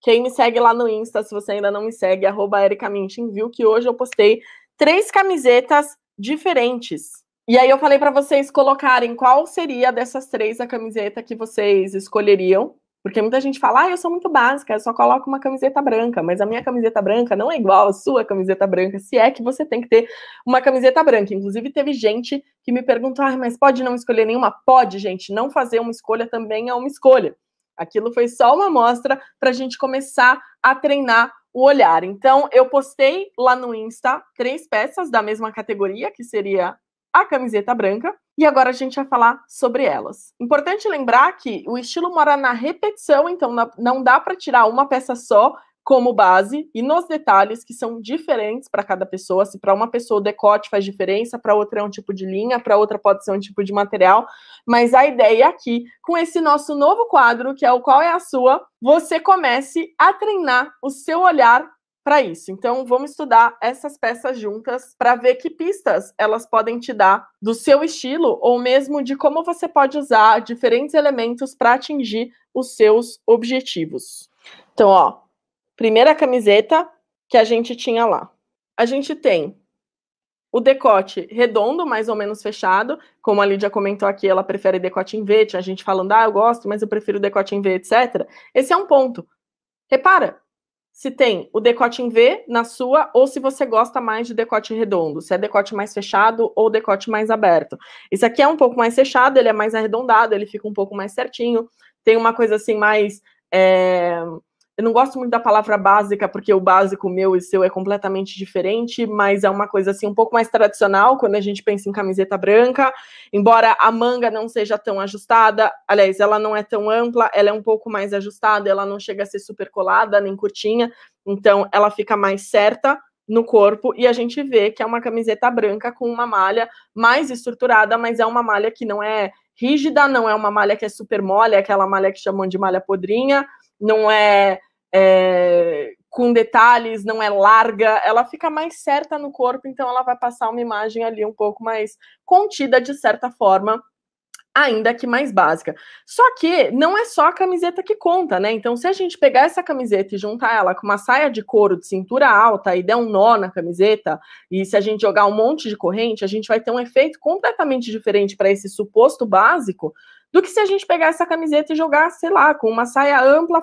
Quem me segue lá no Insta, se você ainda não me segue, @ericamintin, viu que hoje eu postei 3 camisetas diferentes. E aí eu falei para vocês colocarem qual seria dessas 3 a camiseta que vocês escolheriam. Porque muita gente fala, eu sou muito básica, eu só coloco uma camiseta branca, mas a minha camiseta branca não é igual à sua camiseta branca, se é que você tem que ter uma camiseta branca. Inclusive, teve gente que me perguntou, mas pode não escolher nenhuma? Pode, gente, não fazer uma escolha também é uma escolha. Aquilo foi só uma amostra para a gente começar a treinar o olhar. Então, eu postei lá no Insta 3 peças da mesma categoria, que seria a camiseta branca, e agora a gente vai falar sobre elas. Importante lembrar que o estilo mora na repetição, então não dá para tirar uma peça só como base, e nos detalhes que são diferentes para cada pessoa. Se para uma pessoa o decote faz diferença, para outra é um tipo de linha, para outra pode ser um tipo de material, mas a ideia aqui, com esse nosso novo quadro, que é o Qual é a Sua, você comece a treinar o seu olhar para isso. Então, vamos estudar essas peças juntas para ver que pistas elas podem te dar do seu estilo ou mesmo de como você pode usar diferentes elementos para atingir os seus objetivos. Então, ó, primeira camiseta que a gente tinha lá. A gente tem o decote redondo, mais ou menos fechado, como a Lídia comentou aqui, ela prefere decote em V, tinha gente falando, eu gosto, mas eu prefiro decote em V, etc. Esse é um ponto. Repara, se tem o decote em V na sua, ou se você gosta mais de decote redondo, se é decote mais fechado ou decote mais aberto. Esse aqui é um pouco mais fechado, ele é mais arredondado, ele fica um pouco mais certinho, tem uma coisa assim mais... Eu não gosto muito da palavra básica, porque o básico meu e seu é completamente diferente, mas é uma coisa assim um pouco mais tradicional quando a gente pensa em camiseta branca, embora a manga não seja tão ajustada, aliás, ela não é tão ampla, ela é um pouco mais ajustada, ela não chega a ser super colada, nem curtinha, então ela fica mais certa no corpo, e a gente vê que é uma camiseta branca com uma malha mais estruturada, mas é uma malha que não é rígida, não é uma malha que é super mole, é aquela malha que chamam de malha podrinha, não é com detalhes, não é larga, ela fica mais certa no corpo, então ela vai passar uma imagem ali um pouco mais contida, de certa forma, ainda que mais básica. Só que não é só a camiseta que conta, né? Então, se a gente pegar essa camiseta e juntar ela com uma saia de couro de cintura alta e der um nó na camiseta, e se a gente jogar um monte de corrente, a gente vai ter um efeito completamente diferente para esse suposto básico do que se a gente pegar essa camiseta e jogar, sei lá, com uma saia ampla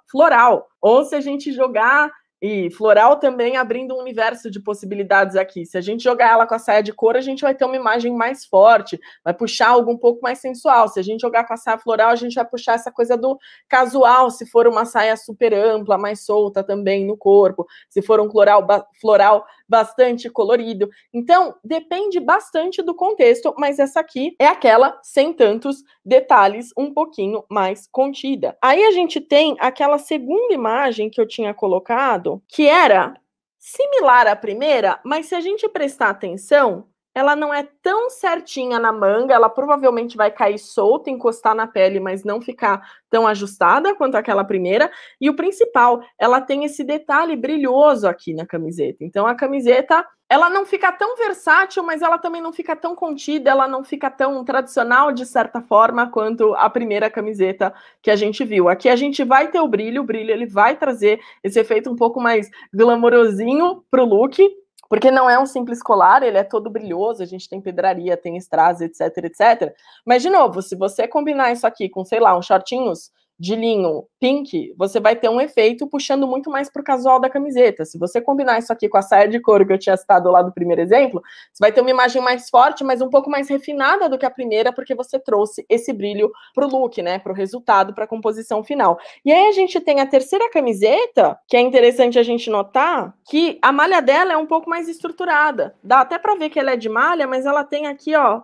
floral. Ou se a gente jogar... E floral também abrindo um universo de possibilidades aqui. Se a gente jogar ela com a saia de couro, a gente vai ter uma imagem mais forte, vai puxar algo um pouco mais sensual. Se a gente jogar com a saia floral, a gente vai puxar essa coisa do casual, se for uma saia super ampla, mais solta também no corpo, se for um floral bastante colorido. Então, depende bastante do contexto, mas essa aqui é aquela sem tantos detalhes, um pouquinho mais contida. Aí a gente tem aquela segunda imagem que eu tinha colocado, que era similar à primeira, mas se a gente prestar atenção, ela não é tão certinha na manga, ela provavelmente vai cair solta, encostar na pele, mas não ficar tão ajustada quanto aquela primeira. E o principal, ela tem esse detalhe brilhoso aqui na camiseta. Então a camiseta, ela não fica tão versátil, mas ela também não fica tão contida, ela não fica tão tradicional de certa forma quanto a primeira camiseta que a gente viu. Aqui a gente vai ter o brilho ele vai trazer esse efeito um pouco mais glamourosinho pro look, porque não é um simples colar, ele é todo brilhoso, a gente tem pedraria, tem strass, etc, etc. Mas, de novo, se você combinar isso aqui com, sei lá, uns shortinhos de linho pink, você vai ter um efeito puxando muito mais pro casual da camiseta. Se você combinar isso aqui com a saia de couro que eu tinha citado lá do primeiro exemplo, você vai ter uma imagem mais forte, mas um pouco mais refinada do que a primeira, porque você trouxe esse brilho pro look, né, pro resultado, pra composição final. E aí a gente tem a terceira camiseta, que é interessante a gente notar, que a malha dela é um pouco mais estruturada. Dá até pra ver que ela é de malha, mas ela tem aqui, ó,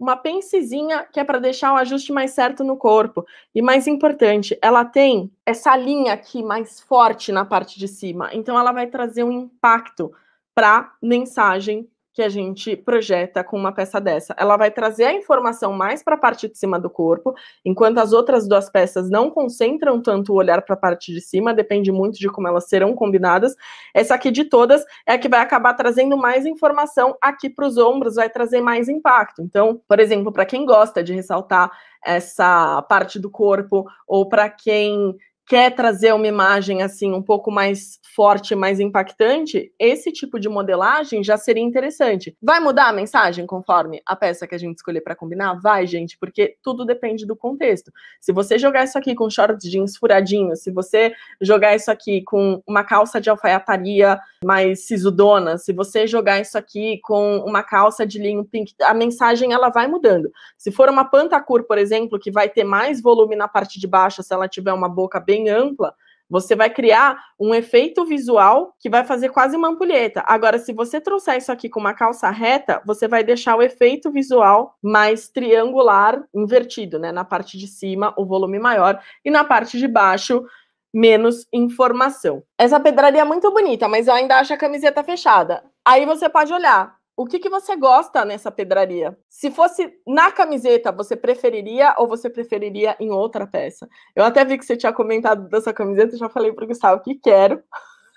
uma pencezinha que é para deixar o ajuste mais certo no corpo. E mais importante, ela tem essa linha aqui mais forte na parte de cima. Então ela vai trazer um impacto para a mensagem que a gente projeta com uma peça dessa. Ela vai trazer a informação mais para a parte de cima do corpo, enquanto as outras duas peças não concentram tanto o olhar para a parte de cima, depende muito de como elas serão combinadas. Essa aqui de todas é a que vai acabar trazendo mais informação aqui para os ombros, vai trazer mais impacto. Então, por exemplo, para quem gosta de ressaltar essa parte do corpo, ou para quem quer trazer uma imagem assim um pouco mais forte, mais impactante, esse tipo de modelagem já seria interessante. Vai mudar a mensagem conforme a peça que a gente escolher para combinar? Vai, gente, porque tudo depende do contexto. Se você jogar isso aqui com shorts jeans furadinhos, se você jogar isso aqui com uma calça de alfaiataria mais sisudona, se você jogar isso aqui com uma calça de linho pink, a mensagem ela vai mudando. Se for uma pantacur, por exemplo, que vai ter mais volume na parte de baixo, se ela tiver uma boca bem ampla, você vai criar um efeito visual que vai fazer quase uma ampulheta. Agora, se você trouxer isso aqui com uma calça reta, você vai deixar o efeito visual mais triangular, invertido, né? Na parte de cima, o volume maior, e na parte de baixo, menos informação. Essa pedraria é muito bonita, mas eu ainda acho a camiseta fechada. Aí você pode olhar. O que você gosta nessa pedraria? Se fosse na camiseta, você preferiria ou você preferiria em outra peça? Eu até vi que você tinha comentado dessa camiseta, já falei para o Gustavo que quero.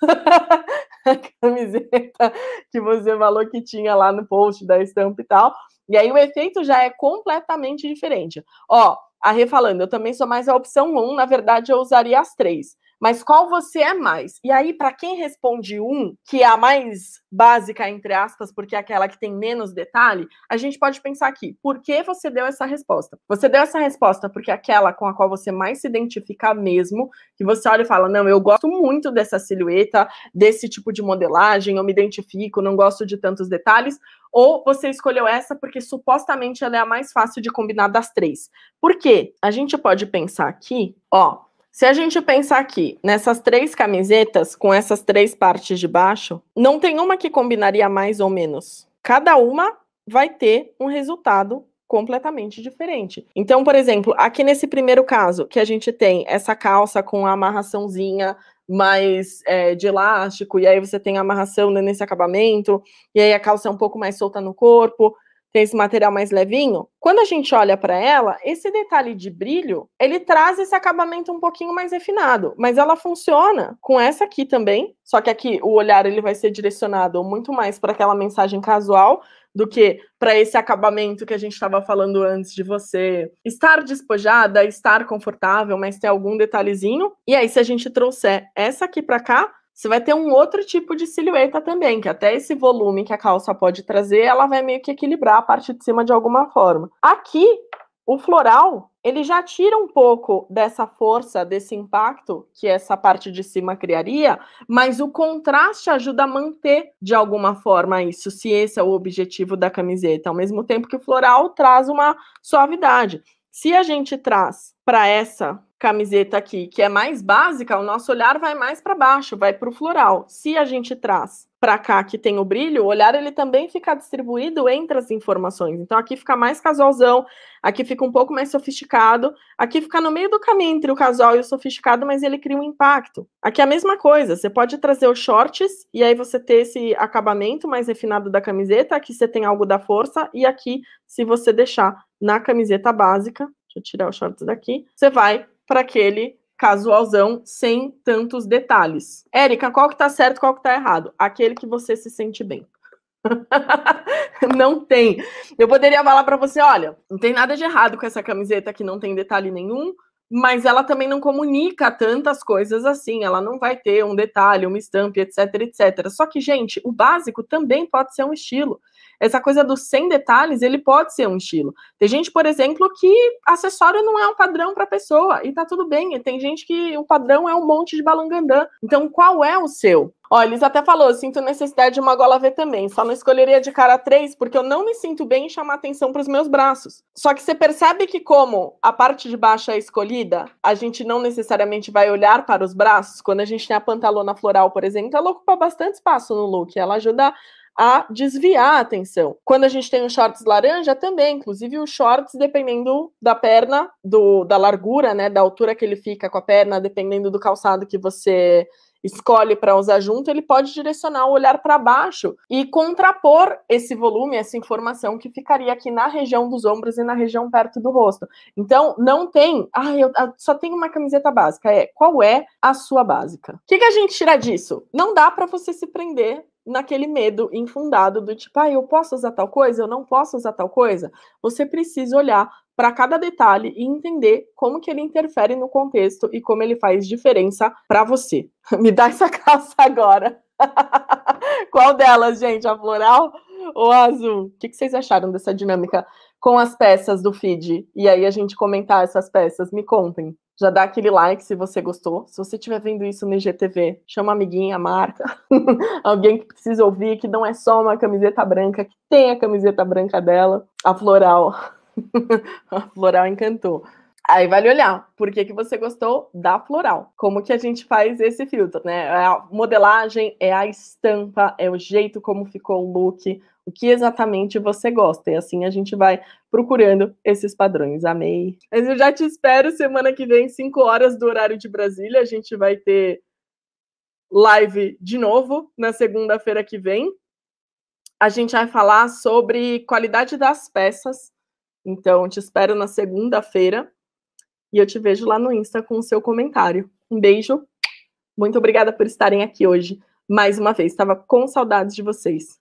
A camiseta que você falou que tinha lá no post da estampa e tal. E aí o efeito já é completamente diferente. Ó, a Rê falando, eu também sou mais a opção 1, na verdade eu usaria as 3. Mas qual você é mais? E aí, para quem responde 1, que é a mais básica, entre aspas, porque é aquela que tem menos detalhe, a gente pode pensar aqui, por que você deu essa resposta? Você deu essa resposta porque é aquela com a qual você mais se identifica mesmo, que você olha e fala, não, eu gosto muito dessa silhueta, desse tipo de modelagem, eu me identifico, não gosto de tantos detalhes, ou você escolheu essa porque supostamente ela é a mais fácil de combinar das 3. Por quê? A gente pode pensar aqui, ó, se a gente pensar aqui, nessas 3 camisetas, com essas 3 partes de baixo, não tem uma que combinaria mais ou menos. Cada uma vai ter um resultado completamente diferente. Então, por exemplo, aqui nesse primeiro caso, que a gente tem essa calça com a amarraçãozinha mais de elástico, e aí você tem a amarração nesse acabamento, e aí a calça é um pouco mais solta no corpo, tem esse material mais levinho, quando a gente olha para ela, esse detalhe de brilho, ele traz esse acabamento um pouquinho mais refinado, mas ela funciona com essa aqui também, só que aqui o olhar ele vai ser direcionado muito mais para aquela mensagem casual do que para esse acabamento que a gente estava falando antes de você estar despojada, estar confortável, mas ter algum detalhezinho. E aí, se a gente trouxer essa aqui para cá, você vai ter um outro tipo de silhueta também, que até esse volume que a calça pode trazer, ela vai meio que equilibrar a parte de cima de alguma forma. Aqui, o floral, ele já tira um pouco dessa força, desse impacto que essa parte de cima criaria, mas o contraste ajuda a manter de alguma forma isso, se esse é o objetivo da camiseta, ao mesmo tempo que o floral traz uma suavidade. Se a gente traz para essa camiseta aqui, que é mais básica, o nosso olhar vai mais para baixo, vai para o floral. Se a gente traz para cá, que tem o brilho, o olhar ele também fica distribuído entre as informações. Então aqui fica mais casualzão, aqui fica um pouco mais sofisticado, aqui fica no meio do caminho entre o casual e o sofisticado, mas ele cria um impacto. Aqui é a mesma coisa, você pode trazer os shorts e aí você ter esse acabamento mais refinado da camiseta, aqui você tem algo da força e aqui, se você deixar na camiseta básica, deixa eu tirar os shorts daqui, você vai para aquele casualzão sem tantos detalhes. Érica, qual que tá certo, qual que tá errado? Aquele que você se sente bem. Não tem. Eu poderia falar para você, olha, não tem nada de errado com essa camiseta que não tem detalhe nenhum, mas ela também não comunica tantas coisas assim, ela não vai ter um detalhe, uma estampa, etc, etc. Só que, gente, o básico também pode ser um estilo. Essa coisa dos 100 detalhes, ele pode ser um estilo. Tem gente, por exemplo, que acessório não é um padrão para a pessoa, e tá tudo bem. E tem gente que o padrão é um monte de balangandã. Então, qual é o seu? Ó, Elis até falou, sinto necessidade de uma gola V também, só não escolheria de cara 3, porque eu não me sinto bem em chamar atenção para os meus braços. Só que você percebe que como a parte de baixo é escolhida, a gente não necessariamente vai olhar para os braços. Quando a gente tem a pantalona floral, por exemplo, ela ocupa bastante espaço no look, ela ajuda a desviar a atenção. Quando a gente tem os shorts laranja, também, inclusive os shorts, dependendo da perna, da largura, né, da altura que ele fica com a perna, dependendo do calçado que você escolhe para usar junto, ele pode direcionar o olhar para baixo e contrapor esse volume, essa informação que ficaria aqui na região dos ombros e na região perto do rosto. Então, não tem, eu só tenho uma camiseta básica, qual é a sua básica? O que a gente tira disso? Não dá para você se prender naquele medo infundado do tipo, eu posso usar tal coisa, eu não posso usar tal coisa. Você precisa olhar para cada detalhe e entender como que ele interfere no contexto e como ele faz diferença para você. Me dá essa calça agora. Qual delas, gente? A floral ou a azul? O que vocês acharam dessa dinâmica com as peças do feed? E aí a gente comentar essas peças. Me contem. Já dá aquele like se você gostou. Se você estiver vendo isso no IGTV, chama a amiguinha, marca. Alguém que precisa ouvir, que não é só uma camiseta branca, que tem a camiseta branca dela. A floral. A floral encantou. Aí vale olhar, por que você gostou da floral? Como que a gente faz esse filtro, né? É a modelagem, é a estampa, é o jeito como ficou o look, o que exatamente você gosta. E assim a gente vai procurando esses padrões. Amei. Mas eu já te espero semana que vem, 5 horas do horário de Brasília. A gente vai ter live de novo na segunda-feira que vem. A gente vai falar sobre qualidade das peças. Então, te espero na segunda-feira. E eu te vejo lá no Insta com o seu comentário. Um beijo. Muito obrigada por estarem aqui hoje. Mais uma vez, estava com saudades de vocês.